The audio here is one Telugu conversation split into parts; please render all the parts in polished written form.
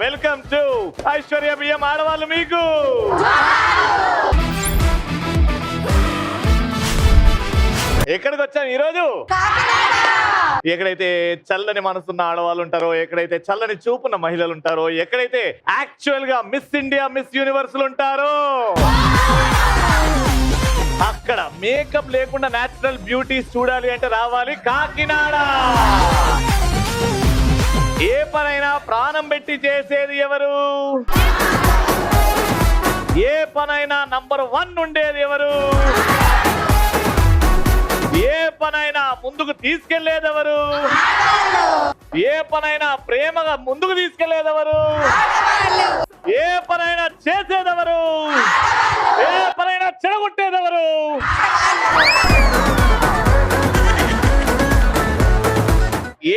వెల్కమ్ టు ఐశ్వర్య బియ్యం ఆడవాళ్ళు మీకు. ఎక్కడికి వచ్చాం ఈరోజు? ఎక్కడైతే చల్లని మనసున్న ఆడవాళ్ళు ఉంటారో, ఎక్కడైతే చల్లని చూపున్న మహిళలు ఉంటారో, ఎక్కడైతే యాక్చువల్ గా మిస్ ఇండియా మిస్ యూనివర్స్ ఉంటారో, అక్కడ మేకప్ లేకుండా నేచురల్ బ్యూటీస్ చూడాలి అంటే రావాలి కాకినాడ. ఏ పనైనా ప్రాణం పెట్టి చేసేది ఎవరు? ఏ పనైనా నంబర్ 1 ఉండేది ఎవరు? ఏ పనైనా ముందుకు తీసుకెళ్లేదెవరు? ఏ పనైనా ప్రేమగా ముందుకు తీసుకెళ్లేదెవరు? ఏ పనైనా చేసేదెవరు? ఏ పనైనా చెడగొట్టేదెవరు?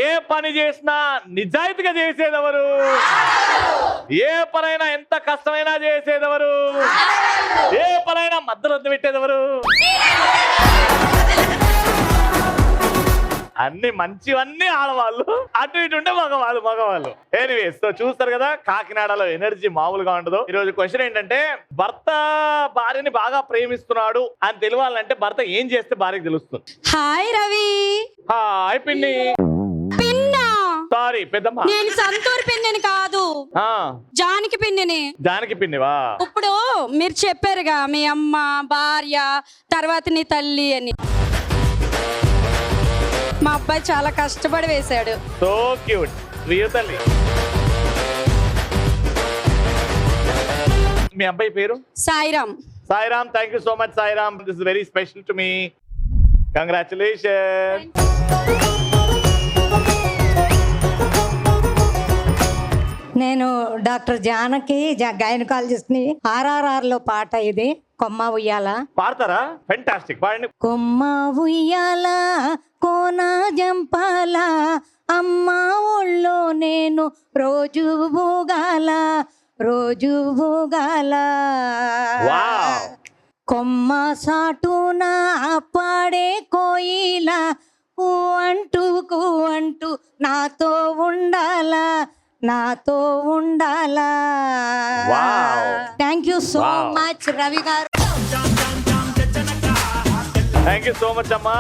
ఏ పని చేసినా నిజాయితీగా చేసేదెవరు? ఏ పనైనా ఎంత కష్టమైనా చేసేదెవరు? ఏ పనైనా మధ్యలో పెట్టేదెవరు? అన్ని మంచివన్నీ ఆడవాళ్ళు, అటు ఇటు ఉంటే మగవాళ్ళు. ఎనీవేస్, సో చూస్తారు కదా కాకినాడలో ఎనర్జీ మామూలుగా ఉండదు. ఈ రోజు క్వశ్చన్ ఏంటంటే, భర్త భార్యని బాగా ప్రేమిస్తున్నాడు అని తెలియాలంటే భర్త ఏం చేస్తే భార్యకి తెలుస్తుంది? హాయ్ రవి. హాయ్ పిన్ని. సారీ పెద్దమ్మ, నేను సంతూర్ పిన్నిని కాదు, జానకి పిన్నిని. జానకి పిన్నివా? ఇప్పుడు మీరు చెప్పారుగా మీ అమ్మ, భార్య, తర్వాత నీ తల్లి అని. మా అబ్బాయి చాలా కష్టపడి వేశాడు. So cute. ప్రియ తల్లి. మీ అబ్బాయి పేరు? Sairam. Sairam, thank you so much Sairam. This is very special to me. Congratulation. నేను డాక్టర్ జానకి, గైనకాలజిస్ట్ ని. RRR లో పాట ఇది, కొమ్మ ఉయ్యాల. పాడతారా? ఫెంటాస్టిక్, పాడండి. కొమ్మ ఉయ్యాల కోన జంపాల, అమ్మ ఒళ్ళో నేను రోజు ఊగాల, రోజు ఊగాల. వావ్. కొమ్మ సాటున పాడే కోయిల, ఊ అంటూ కూ అంటూ నాతో ఉండాలా, నాతో ఉండాలా. Thank you so much Ravi గారు. థ్యాంక్ యూ సో మచ్ అమ్మా.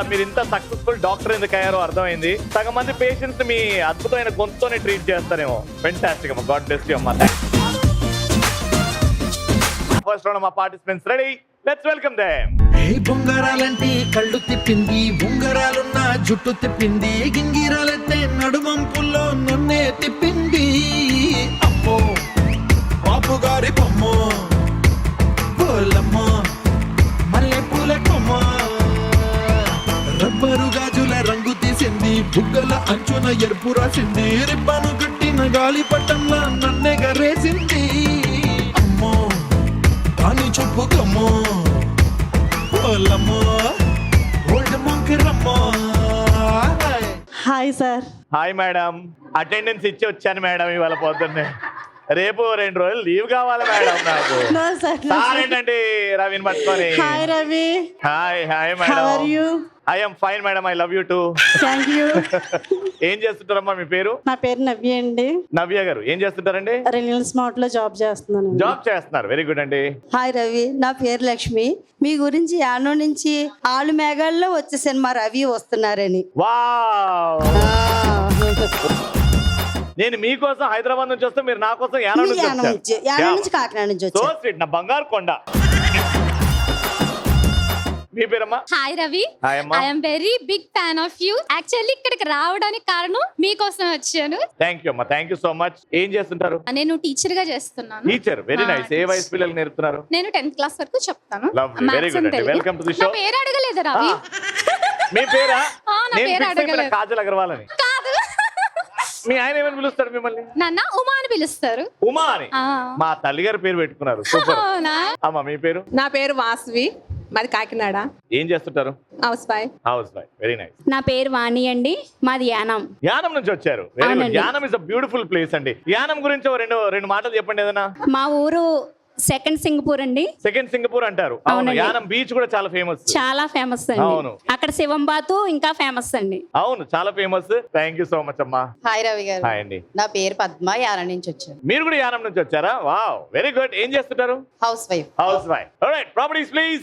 మీరు ఇంత సక్సెస్ఫుల్ డాక్టర్ ఎందుకు అయ్యారో అర్థమైంది. సగం మంది పేషెంట్స్ మీ అద్భుతమైన గొంతుతోనే ట్రీట్ చేస్తారేమో. ఫెంటాస్టిక్ అమ్మా. గాడ్ బ్లెస్ యు అమ్మా. ఫస్ట్ రౌండ్ మా participants ready. Let's welcome them. ఏ బొంగరాలంటే కళ్ళు తిప్పింది, ఉంగరాలున్న జుట్టు తిప్పింది, గింగిరాలంటే నడుమంపుల్లో నన్నే తిప్పింది. అమ్మో బాబు గారి బొమ్మ, పోలమ్మ మల్లె పూల కొమ్మ, రబ్బరు గాజుల రంగు తీసింది, బుగ్గల అంచున ఎరుపు రాసింది, రిబ్బను కట్టిన గాలి పట్టంలా నన్నే గరేసింది. అమ్మో కాని చెప్పు కమ్మో, hi sir. Hi madam. Attendance ఇచ్చి వచ్చాను మేడం ఇవాళ పొద్దున్నే. రేపు 2 రోజులు లీవ్ కావాలి మేడం నాకు. సార్ ఏంటండి రవిని పట్టుకొని. Hi Ravi. Hi madam. How are you? I am fine madam. I love you too. Thank you. ఏం చేస్తుంటారమ్మా మీ పేరు? నా పేరు నవ్య అండి. నవ్య గారు ఏం చేస్తుంటారండి? రిలయన్స్ స్మార్ట్ లో జాబ్ చేస్తున్నాను. జాబ్ చేస్తున్నారు, వెరీ గుడ్ అండి. హాయ్ రవి, నా పేరు లక్ష్మి. మీ గురించి యానో నుంచి ఆలు మేఘాల్లో వచ్చే సినిమా రవి వస్తున్నారని. వావ్. నేను మీకోసం హైదరాబాద్ నుంచి వస్తే మీరు నా కోసం యానం నుంచి కాకినాడ నుంచి సో స్వీట్, నా బంగారు కొండ. మీ పేరమ్మా? Hi Ravi. I am very big fan of you. Actually ఇక్కడికి రావడానికి కారణం మీకోసం వచ్చాను. థ్యాంక్ యూ అమ్మా, థ్యాంక్ యూ సో మచ్. ఏం చేస్తుంటారు? నేను టీచర్ గా చేస్తున్నాను. Teacher, very nice. ఏ వయసు పిల్లలు నేర్పుతున్నారు? నేను 10th క్లాస్ వరకు చెప్తాను. వెరీ గుడ్ అండి. Welcome to the show. పేరు అడగలేదు రవి. మీ పేరా? నా పేరు అడగలేదు. కాజల్ అగర్వాల్ అని కాదు. మీ ఆయన ఏమని పిలుస్తారు మిమ్మల్ని? నన్న ఉమా అని పిలుస్తారు. ఉమా అని మా తల్లిగారు పేరు పెట్టుకున్నారు. సూపర్. అమ్మా మీ పేరు? నా పేరు వాసవి, మాది కాకినాడ. ఏం చేస్తుంటారు? Housewife. Very nice. నా పేరు వాణి అండి, మాది యానం. యానం నుంచి వచ్చారు. Very good. Yanam is a beautiful place అండి. యానం గురించి రెండు మాటలు చెప్పండి ఏదైనా. మా ఊరు సెకండ్ సింగపూర్ అండి. సెకండ్ సింగపూర్ అంటారు. అవును, అవునండి. యానం బీచ్ కూడా చాలా ఫేమస్. చాలా ఫేమస్ అండి. అవును. అక్కడ శివం బాతు ఇంకా ఫేమస్ అండి. అవును, చాలా famous. Thank you so much అమ్మా. హాయ్ రవి గారు. హాయ్ అండి. నా పేరు పద్మ, యానం నుంచి వచ్చాను. మీరు కూడా యానం నుంచి వచ్చారా? Wow, very good. ఏం చేస్తుంటారు? House wife. House wife. Alright, properties please.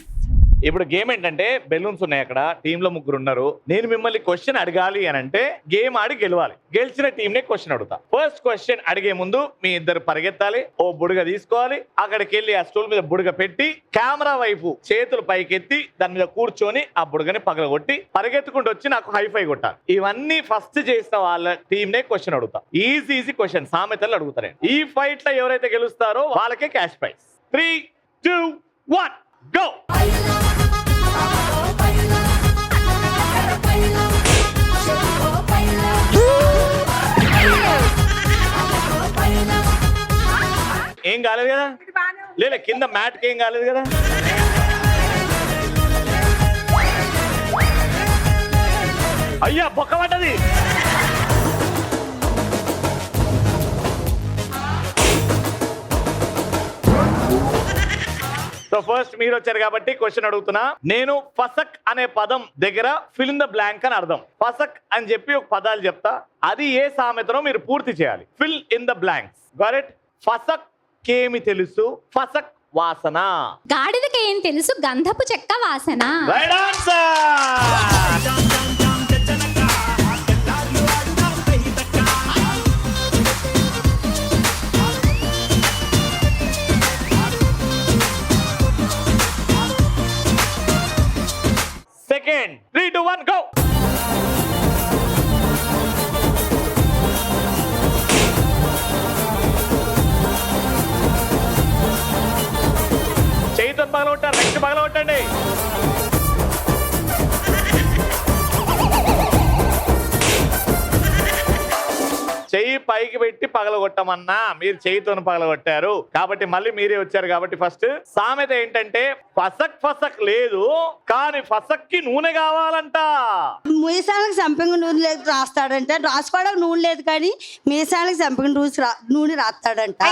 ఇప్పుడు గేమ్ ఏంటంటే బెలూన్స్ ఉన్నాయి అక్కడ, టీమ్ లో 3 ఉన్నారు. నేను మిమ్మల్ని క్వశ్చన్ అడగాలి అని అంటే గేమ్ ఆడి గెలవాలి. గెలిచిన టీం నే క్వశ్చన్ అడుగుతా. ఫస్ట్ క్వశ్చన్ అడిగే ముందు మీ ఇద్దరు పరిగెత్తాలి, ఓ బుడగ తీసుకోవాలి, అక్కడికి వెళ్ళి ఆ స్టూల్ మీద బుడగ పెట్టి కెమెరా వైపు చేతులు పైకెత్తి దాని మీద కూర్చొని ఆ బుడగని పగలగొట్టి పరిగెత్తుకుంటూ వచ్చి నాకు హైఫై కొట్టాలి. ఇవన్నీ ఫస్ట్ చేసిన వాళ్ళ టీం నే క్వశ్చన్ అడుగుతా. ఈజీ క్వశ్చన్, సామెతలు అడుగుతారు. ఈ ఫైట్ లో ఎవరైతే గెలుస్తారో వాళ్ళకే క్యాష్ ప్రైజ్. 3, 2, 1 గో. ఏం కాలేదు కదా? లేదా కింద మ్యాట్ కి ఏం కాలేదు కదా? అయ్యా బొక్క పడ్డది. సో ఫస్ట్ మీరు వచ్చారు కాబట్టి క్వశ్చన్ అడుగుతున్నా. నేను ఫసక్ అనే పదం దగ్గర ఫిల్ ఇన్ ద బ్లాంక్ అని అర్థం. ఫసక్ అని చెప్పి ఒక పదాలు చెప్తా, అది ఏ సామెతనో మీరు పూర్తి చేయాలి. Fill in the blanks. Got it? ఫసక్ కేమి తెలుసు? ఫసక్ వాసన. గాడిదకి ఏం తెలుసు? గంధపు చెక్క వాసన. Right answer. సెకండ్. 3, 2, 1 గో. చేయితో పగలగొట్టారు, నెక్స్ట్ పగలగొట్టండి. చెయ్యి పైకి పెట్టి పగలగొట్టమన్నా మీరు చెయ్యితో పగలగొట్టారు కాబట్టి మళ్ళీ మీరే వచ్చారు కాబట్టి ఫస్ట్ సామెత ఏంటంటే ఫసక్ ఫసక్ లేదు కానీ ఫసక్ కి నూనె కావాలంట. మీసాలకు సంపంగి నూనె లేదు రాస్తాడంట, రాసుకోవడానికి నూనె లేదు కానీ మీసాలకు సంపంగి నూనె రాస్తాడంట.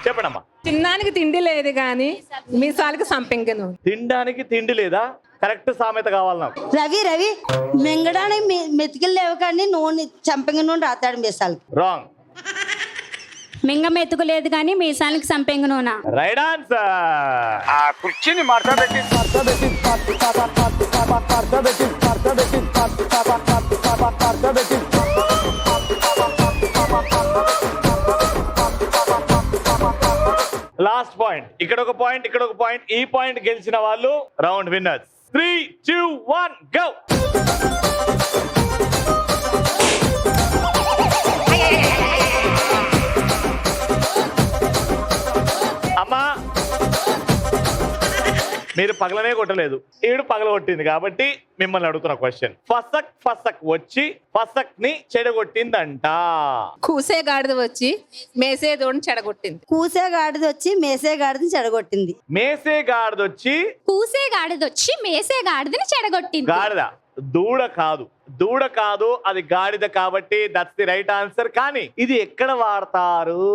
చెప్పడమ్మా. తినడానికి తిండి లేదు కానీ మీసాలకి సంపెంగ నూనె. తినడానికి తిండి లేదా? కరెక్ట్ సామెత కావాలి నాకు. రవి రవి మింగడానికి మెతికిలు లేవు కానీ నూనె సంపంగి నూనె రాస్తాడు మీసాలకి. రాంగ్. మింగ మెతుకు లేదు కానీ మీసాలకి సంపెంగ నూనె. Right answer. ఆ కుర్చీని మార్చబెట్టి లాస్ట్ పాయింట్. ఇక్కడ ఒక పాయింట్, ఇక్కడ ఒక పాయింట్. ఈ పాయింట్ గెలిచిన వాళ్ళు రౌండ్ విన్నర్స్. 3, 2, 1 గో. అమ్మా మీరు పగలనే కొట్టలేదు, ఈడు పగల కొట్టింది కాబట్టి మిమ్మల్ని అడుగుతున్న క్వశ్చన్. ఫసక్ ఫసక్ వచ్చి ఫసక్ ని చెడగొట్టిందంట. కూసే గాడిద వచ్చి మేసేదోడిని చెడగొట్టింది. కూసే గాడిద వచ్చి మేసే గాడిదని చెడగొట్టింది. మేసే గాడిదొచ్చి కూసే గాడిదొచ్చి మేసే గాడిదని చెడగొట్టింది. గాడిద, దూడ కాదు. దూడ కాదు, అది గాడిద కాబట్టి దట్స్ ది రైట్ ఆన్సర్. కానీ ఇది ఎక్కడ వాడతారు?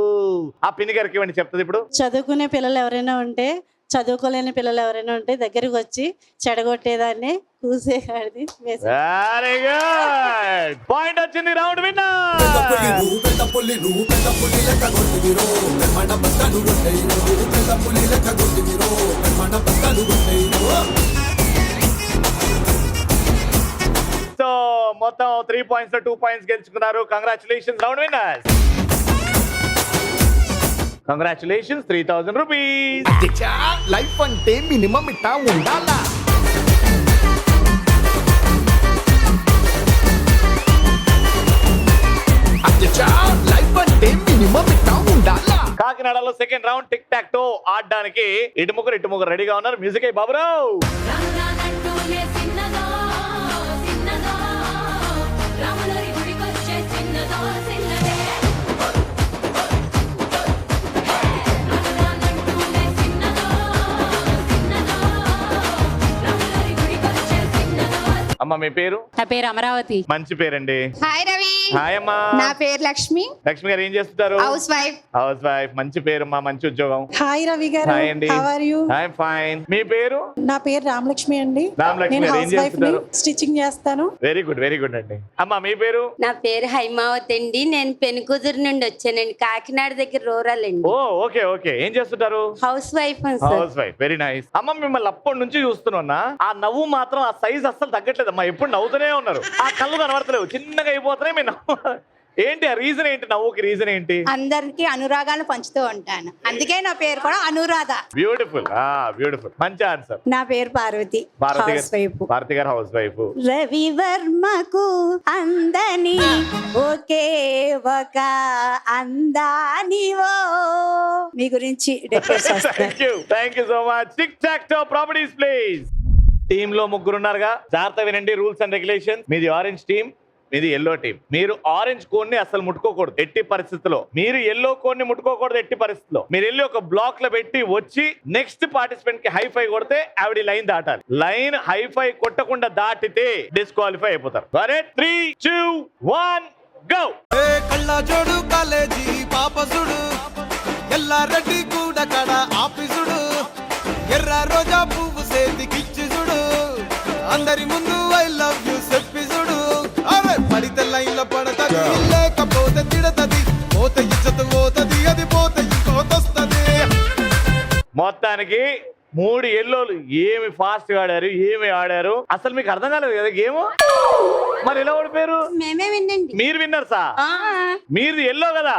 ఆ పిన్ని గారికి ఇవ్వండి, చెప్తుంది ఇప్పుడు. చదువుకునే పిల్లలు ఎవరైనా ఉంటే, చదువుకోలేని పిల్లలు ఎవరైనా ఉంటే దగ్గరికి వచ్చి చెడగొట్టేదాన్ని కూసే గాడిది మేసే. Very good. పాయింట్ వచ్చింది. Round winner. సో మొత్తం 3 పాయింట్స్ 2 పాయింట్స్ గెలుచుకున్నారు. Congratulations round winners. Congratulations. 3000 rupees. Life అంటే మినిమం ఇట్టా ఉండాలా? లైఫ్ అంటే మినిమం ఇట్టా ఉండాలా? కాకినాడలో second round tic tac toe ఆడడానికి ఇటు ముగ్గురు రెడీగా ఉన్నారు. మ్యూజిక్ అయ్యి బాబురావు. అమ్మ మీ పేరు? నా పేరు అమరావతి. మంచి పేరండి. హాయ్ రవి. హాయ్ అమ్మా. నా పేరు లక్ష్మి. లక్ష్మి గారు ఏం చేస్తుంటారు? House wife. House wife. మంచి పేరు అమ్మా, మంచి ఉద్యోగం. హాయ్ రవి గారు. హాయ్ అండి. How are you? I'm fine. మీ పేరు? నా పేరు రామలక్ష్మి అండి. రామలక్ష్మి నేను గారు ఏం హౌస్ వైఫ్ ని, చేస్తుంటారు? స్టిచ్చింగ్ చేస్తాను. వెరీ గుడ్, వెరీ గుడ్ అండి. అమ్మా మీ పేరు? నా పేరు హైమావతి అండి. నేను పెనుకుదురు నుండి వచ్చానండి, కాకినాడ దగ్గర రూరల్ అండి. ఓ ఓకే ఓకే. ఏం చేస్తుంటారు? House wife house wife. Very nice. అమ్మ మిమ్మల్ని అప్పటి నుంచి చూస్తున్నా, ఆ నవ్వు మాత్రం ఆ సైజ్ అస్సలు తగ్గట్లేదు అమ్మా. ఎప్పుడు నవ్వుతూనే ఉన్నారు. ఆ కళ్ళు కనబడతలేవు, చిన్నగా అయిపోతున్నాయి మీ నవ్వు. ఏంటి ఆ రీజన్ ఏంటి? నవ్వుకి రీజన్ ఏంటి? అందరికి అనురాగాలు పంచుతూ ఉంటాను, అందుకే నా పేరు కూడా అనురాధ. Beautiful, beautiful. మంచి ఆన్సర్. నా పేరు పార్వతి. Bharati house wife. గారు, భారతి గారు హౌస్ వైఫ్. రవివర్మకు అందని ఒకే ఒక అందానివో. మీ గురించి డెకరేషన్ చేస్తాను. Thank you so much. Tic tac toe properties please. Team లో ముగ్గురు ఉన్నారుగా, జాగ్రత్త వినండి రూల్స్ అండ్ రెగ్యులేషన్స్. మీది ఆరెంజ్ టీమ్, మీది ఎల్లో టీమ్. మీరు ఆరెంజ్ కోన్ ని అసలు ముట్టుకోకూడదు ఎట్టి పరిస్థితిలో. మీరు ఎల్లో కోన్ ని ముట్టుకోకూడదు ఎట్టి పరిస్థితిలో. మీరు వెళ్ళి ఒక బ్లాక్ లో పెట్టి వచ్చి నెక్స్ట్ పార్టిసిపెంట్ కి హైఫై కొడితే ఆవిడ లైన్ దాటాలి. లైన్ హైఫై కొట్టకుండా దాటితే డిస్క్వాలిఫై అయిపోతారు. 3, 2, 1 గో. కళ్ళ జోడు కాలేజీ పాపసుడు ఎల్లారెడ్డి కూడా కడ ఆఫీసుడు ఎర్ర రోజా పువ్వు సేతికిచ్చి చూడు అందరి ముందు ఐ లవ్ యూ చెప్పి చూడు. అవే పడితే లైన్ లో పడతది, లేకపోతే తిడతది, పోతే ఇచ్చత పోతది, అది పోతే ఇంకోతొస్తది. మొత్తానికి 3 ఎల్లోలు ఏమి ఫాస్ట్ గా ఆడారు, ఏమి ఆడారు. అసలు మీకు అర్థం కాలేదు కదా గేమ్. మరి ఎలా ఓడిపోయారు? మేమే వినండి. మీరు విన్నర్సా? మీరు ఎల్లో కదా.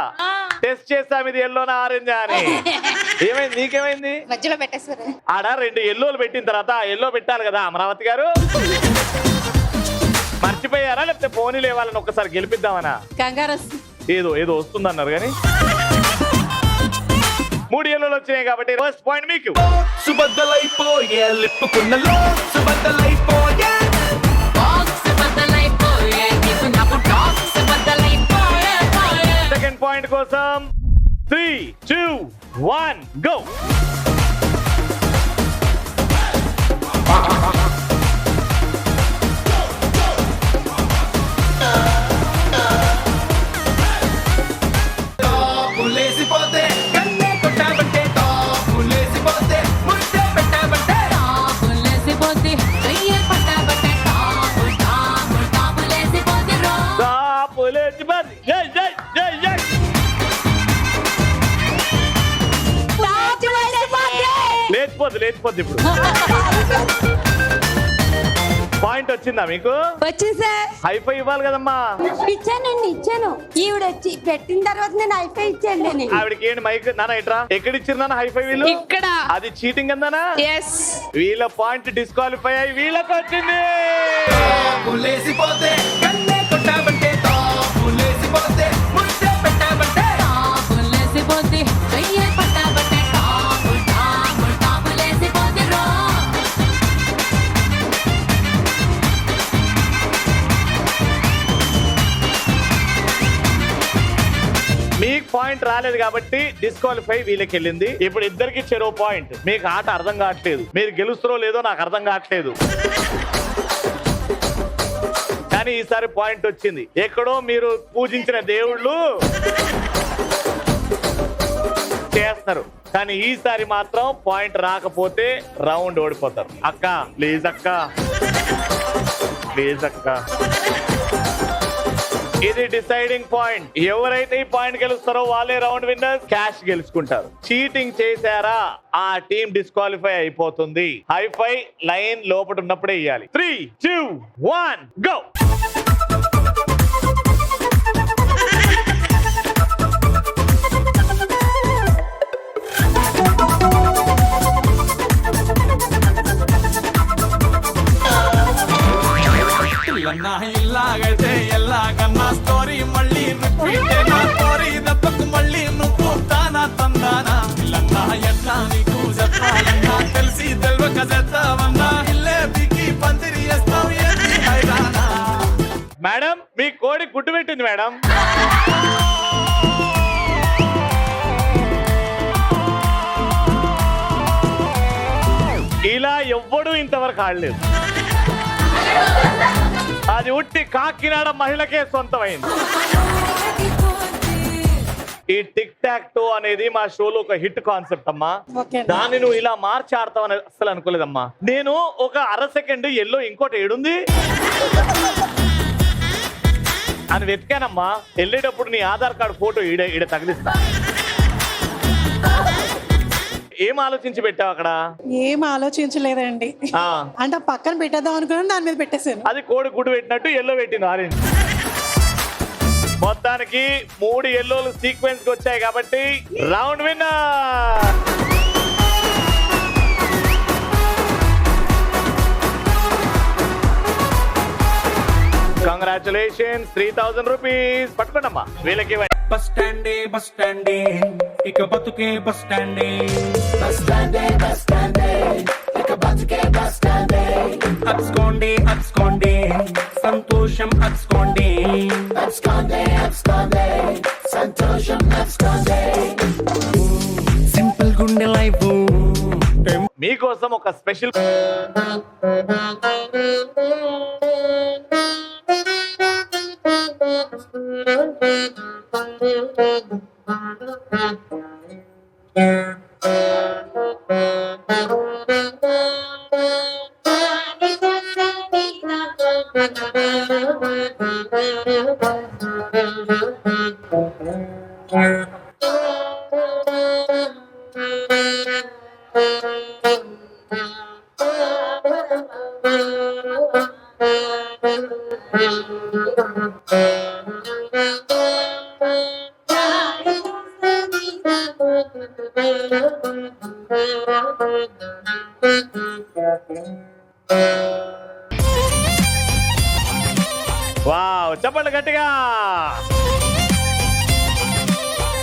టెస్ట్ చేస్తాం ఇది ఎల్లోనా ఆరెంజా అని. ఏమైంది? నీకేమైంది? మధ్యలో పెట్టేస్తారు. ఆడ 2 ఎల్లోలు పెట్టిన తర్వాత ఎల్లో పెట్టాలి కదా అమరావతి గారు. మర్చిపోయారా లేకపోతే పోనీ లేవాలని ఒక్కసారి గెలిపిద్దామనా? కంగారు. ఏదో ఏదో వస్తుందన్నారు కానీ 3 ఎల్లోలు వచ్చినాయి కాబట్టి ఫస్ట్ పాయింట్ మీకు. సుబద్దలైపోయే లిప్పుకున్నలో సుబద్దలైపోయే సెకండ్ పాయింట్ కోసం 3, 2, 1 గో. పులేసిపోతే కన్నే కొట్టాబంటే పులేసిపోతే ముద్దే పెట్టాబంటే జై జై జై జై. లేచిపోద్ది ఇప్పుడు. పాయింట్ వచ్చిందా మీకు? వచ్చింది సార్. హైఫై ఇవ్వాలి కదమ్మా. ఇచ్చానండి, ఇచ్చాను. ఈవిడ వచ్చి పెట్టిన తర్వాత నేను హైఫై ఇచ్చాను. నేను ఆవిడకి ఏంటి మైక్ నాన్న ఎట్రా ఎక్కడ ఇచ్చారు నాన్న హైఫై? వీళ్ళు ఇక్కడ. అది చీటింగ్ అందానా? ఎస్. వీళ్ళ పాయింట్ డిస్క్వాలిఫై అయ్యి వీళ్ళకి వచ్చింది. పులేసిపోతే కన్నే కొట్టాబంటే పులేసిపోతే ముద్దే పెట్టాబంటే మీకు పాయింట్ రాలేదు కాబట్టి డిస్క్వాలిఫై వీళ్ళకి వెళ్ళింది. ఇప్పుడు ఇద్దరికి చెరో పాయింట్. మీకు ఆట అర్థం కావట్లేదు, మీరు గెలుస్తారో లేదో నాకు అర్థం కావట్లేదు. కానీ ఈసారి పాయింట్ వచ్చింది. ఎక్కడో మీరు పూజించిన దేవుళ్ళు చేస్తారు, కానీ ఈసారి మాత్రం పాయింట్ రాకపోతే రౌండ్ ఓడిపోతారు. అక్క ప్లీజ్, అక్క ప్లీజ్, అక్క. ఇది డిసైడింగ్ పాయింట్. ఎవరైతే ఈ పాయింట్ గెలుస్తారో వాళ్ళే రౌండ్ విన్నర్స్, క్యాష్ గెలుచుకుంటారు. చీటింగ్ చేశారా ఆ టీం డిస్క్వాలిఫై అయిపోతుంది. హైఫై లైన్ లోపల ఉన్నప్పుడే ఇవ్వాలి. 3, 2, 1 గో. ఇలాగైతే ఎలాగన్నా స్టోరీ మళ్ళీ రిపీట్ నా స్టోరీ దెబ్బకు మళ్ళీ నువ్వు తానా తందానా ఇల్లన్నా ఎట్లా నీకు చెప్పాలన్నా తెలిసి తెలవక చేస్తావన్నా ఇల్లే బికి పందిరి వేస్తావు ఏంటి హైరానా. మేడం మీ కోడి గుడ్డు పెట్టింది మేడం. ఇలా ఎవ్వడూ ఇంతవరకు ఆడలేదు. అది ఉట్టి కాకినాడ మహిళకే సొంతమైంది. ఈ టిక్ టాక్ టో అనేది మా షోలో ఒక హిట్ కాన్సెప్ట్ అమ్మా. దాన్ని నువ్వు ఇలా మార్చి ఆడతావని అసలు అనుకోలేదమ్మా. నేను ఒక అర సెకండ్ ఎల్లో ఇంకోటి ఏడుంది అని వెతికానమ్మా. వెళ్ళేటప్పుడు నీ ఆధార్ కార్డు ఫోటో ఈడ తగిలిస్తా. ఏం ఆలోచించి పెట్టావు అక్కడ? ఏం ఆలోచించలేదండి. అంటే పక్కన పెట్టేద్దాం అనుకున్నాను, దాని మీద పెట్టేశాను. అది కోడి గుడ్డు పెట్టినట్టు ఎల్లో పెట్టింది ఆరెంజ్. మొత్తానికి 3 ఎల్లోలు సీక్వెన్స్ వచ్చాయి కాబట్టి రౌండ్ విన్నర్. కంగ్రాచులేషన్స్, 3000 రూపీస్ పట్టుకోండమ్మా. వీళ్ళకి బస్ స్టాండే బస్ స్టాండే ఇక బతుకే బస్ స్టాండే అబ్స్కోండే అబ్స్కోండే సంతోషం అబ్స్కోండే సింపుల్ గుండె లైఫ్. మీకోసం ఒక స్పెషల్ వావ్, చెప్పండి గట్టిగా.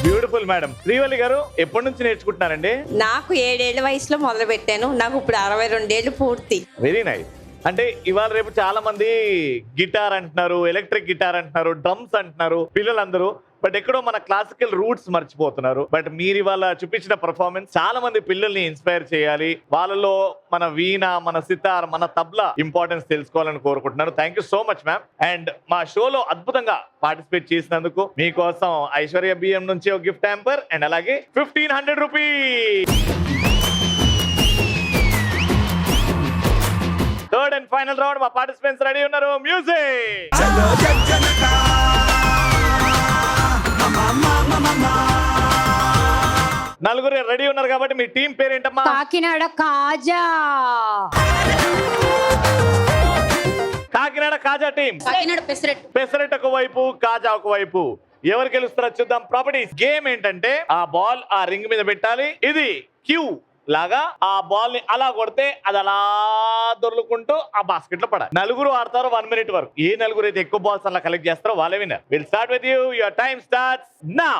Beautiful madam. శ్రీవల్లి గారు ఎప్పటి నుంచి నేర్చుకుంటున్నారండి? నాకు 7 ఏళ్ల వయసులో మొదలు పెట్టాను. నాకు ఇప్పుడు 62 ఏళ్ళు పూర్తి. Very nice. అంటే ఇవాళ రేపు చాలా మంది గిటార్ అంటున్నారు, ఎలక్ట్రిక్ గిటార్ అంటున్నారు, డ్రమ్స్ అంటున్నారు పిల్లలందరూ. బట్ ఎక్కడో మన క్లాసికల్ రూట్స్ మర్చిపోతున్నారు. బట్ మీరు ఇవాళ చూపించిన పర్ఫార్మెన్స్ చాలా మంది పిల్లల్ని ఇన్స్పైర్ చేయాలి. వాళ్ళలో మన వీణ, మన సితార్, మన తబ్లా ఇంపార్టెన్స్ తెలుసుకోవాలని కోరుకుంటున్నాను. Thank you so much ma'am. And మా షోలో అద్భుతంగా పార్టిసిపేట్ చేసినందుకు మీకోసం ఐశ్వర్య బియ్యం నుంచి ఒక గిఫ్ట్ హ్యాంపర్ అండ్ అలాగే 1500 rupees. Third and final round. మా పార్టిసిపెంట్స్ రెడీ ఉన్నారు. మ్యూజిక్. నలుగురు రెడీ ఉన్నారు కాబట్టి మీ టీం పేరేంటమ్మా? కాకినాడ కాజా. కాకినాడ కాజా టీం. కాకినాడ పెసరెట్. పెసరెట్ ఒక వైపు, కాజా ఒక వైపు. ఎవరు గెలుస్తారో చూద్దాం. ప్రాపర్టీస్ గేమ్ ఏంటంటే ఆ బాల్ ఆ రింగ్ మీద పెట్టాలి. ఇది క్యూ లాగా ఆ బాల్ ని అలా కొడితే అది అలా దొర్లుకుంటూ ఆ బాస్కెట్ లో పడాలి. నలుగురు ఆడతారు 1 మినిట్ వరకు. ఏ నలుగురు అయితే ఎక్కువ బాల్స్ అలా కలెక్ట్ చేస్తారో వాళ్ళే winner. Will start with you. Your time starts now.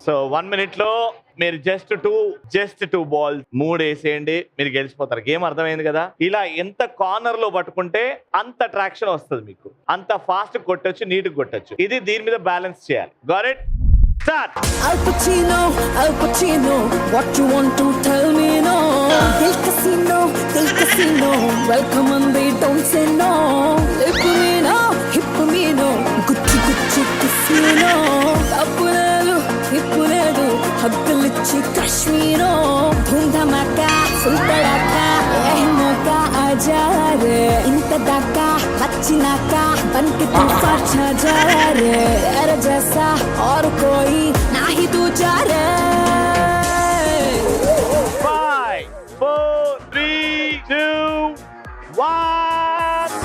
So 1 minute లో మీరు జస్ట్ టూ బాల్స్ 3 వేసేయండి. మీరు గెలిచిపోతారు. గేమ్ అర్థమైంది కదా? ఇలా ఎంత కార్నర్ లో పట్టుకుంటే అంత ట్రాక్షన్ వస్తుంది మీకు. అంత ఫాస్ట్ కొట్టొచ్చు, నీట్ కొట్టొచ్చు. ఇది దీని మీద బ్యాలెన్స్ చేయాలి. Got it? Start. Al Pacino, what you want to tell me no? Del casino, welcome and they don't say no. Hip me no, Gucci casino. Tappuledu, haggalichi Kashmiro. Dhum dhamaka, full tadaka, eh moka. పడ్డదాకా వచ్చినాక बनके तूफान छा जाए रे तेरे जैसा और कोई नहीं दूजा रे 5, 4, 3, 2, 1.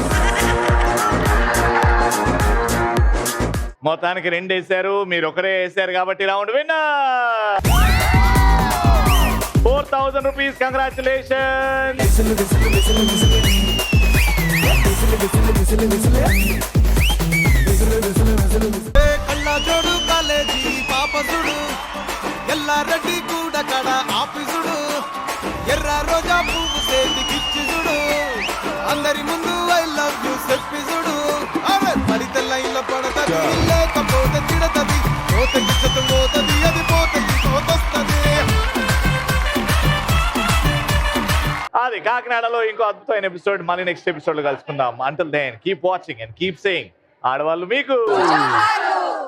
మొత్తానికి 2 వేశారు, మీరు ఒకరే వేశారు కాబట్టి రౌండ్ విన్నర్. 4,000 rupees. Congratulations. కళ్ళజోడు కాలేజీ పాపసుడు ఎల్లారెడ్డి కూడా కడ ఆఫీసుడు ఎర్ర రోజా పువ్వు చేతికిచ్చుడు అందరి ముందు ఐ లవ్ యూ చెప్పిసుడు అరే పడితే లైన్లో పడతది లేకపోతే తిడతది పోతకి పోతది అది పోతకి పోతొస్తది. అది కాకినాడలో ఇంకో అద్భుతమైన ఎపిసోడ్. మళ్ళీ నెక్స్ట్ ఎపిసోడ్ లో కలుసుకుందాం. Until then keep watching and keep saying ఆడవాళ్ళు మీకు